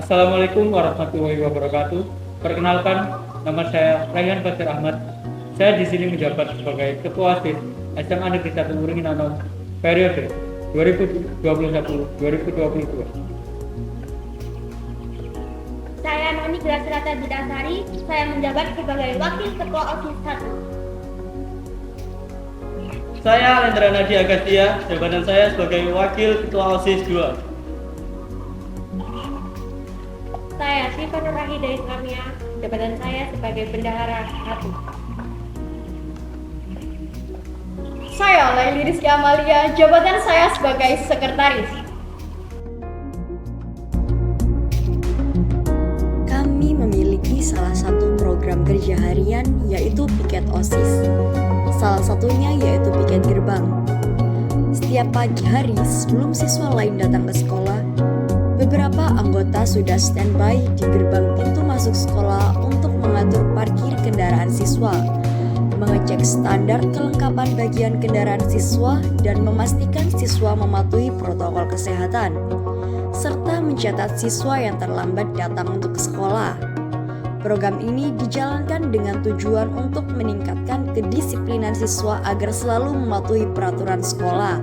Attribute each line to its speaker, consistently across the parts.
Speaker 1: Assalamualaikum warahmatullahi wabarakatuh. Perkenalkan, nama saya Rayhan Basir Ahmad. Saya di sini menjabat sebagai Ketua OSIS SMA Negeri 1 Uringin Anom periode 2021-2022.
Speaker 2: Saya Noni Grasirata Bidasari, saya menjabat sebagai Wakil Ketua OSIS 1.
Speaker 3: Saya Lendra Nadia Agastia, jabatan saya sebagai Wakil Ketua OSIS 2.
Speaker 2: Saya Syifa Nurahida Islamia, jabatan saya sebagai Bendahara 1.
Speaker 4: Saya Laili Rizky Amalia, jabatan saya sebagai Sekretaris.
Speaker 5: Kami memiliki salah satu program kerja harian yaitu piket OSIS. Salah satunya yaitu piket gerbang. Setiap pagi hari sebelum siswa lain datang ke sekolah, beberapa anggota sudah standby di gerbang pintu masuk sekolah untuk mengatur parkir kendaraan siswa, mengecek standar kelengkapan bagian kendaraan siswa dan memastikan siswa mematuhi protokol kesehatan, serta mencatat siswa yang terlambat datang untuk ke sekolah. Program ini dijalankan dengan tujuan untuk meningkatkan kedisiplinan siswa agar selalu mematuhi peraturan sekolah,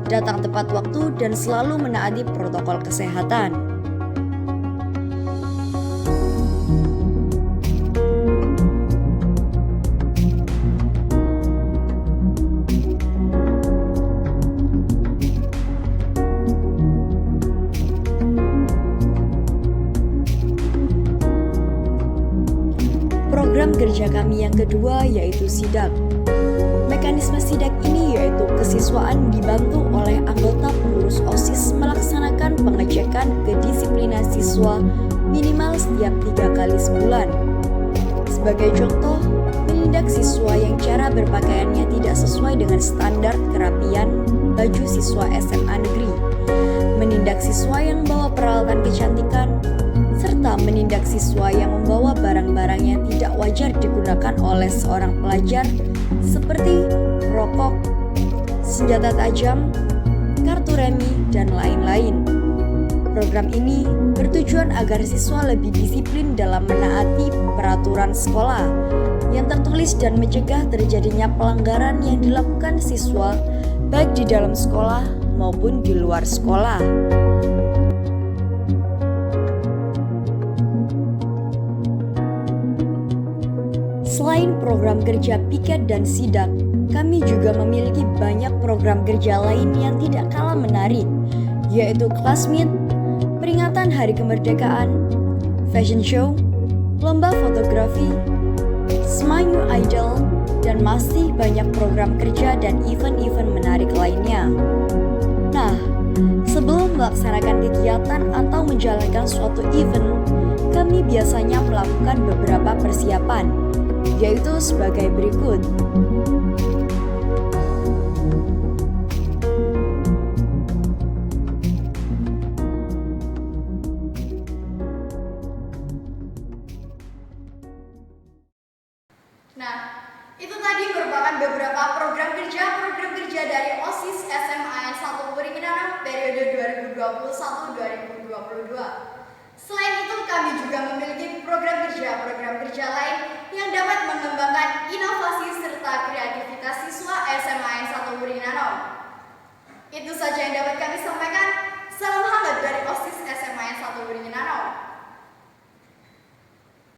Speaker 5: datang tepat waktu dan selalu menaati protokol kesehatan. Program kerja kami yang kedua yaitu sidak. Mekanisme sidak ini yaitu kesiswaan dibantu oleh anggota pengurus OSIS melaksanakan pengecekan kedisiplinan siswa minimal setiap 3 kali sebulan. Sebagai contoh, menindak siswa yang cara berpakaiannya tidak sesuai dengan standar kerapian baju siswa SMA negeri, menindak siswa yang membawa peralatan kecantikan, serta menindak siswa yang membawa barang-barang yang tidak wajar digunakan oleh seorang pelajar seperti rokok, senjata tajam, kartu remi, dan lain-lain. Program ini bertujuan agar siswa lebih disiplin dalam menaati peraturan sekolah yang tertulis dan mencegah terjadinya pelanggaran yang dilakukan siswa baik di dalam sekolah maupun di luar sekolah. Selain program kerja piket dan sidak, kami juga memiliki banyak program kerja lain yang tidak kalah menarik, yaitu class meet, peringatan Hari Kemerdekaan, fashion show, lomba fotografi, Smile New Idol, dan masih banyak program kerja dan event-event menarik lainnya. Nah, sebelum melaksanakan kegiatan atau menjalankan suatu event, kami biasanya melakukan beberapa persiapan, yaitu sebagai berikut.
Speaker 4: Nah, itu tadi merupakan beberapa program kerja dari OSIS SMA 1 Uringin Anom periode 2021-2022.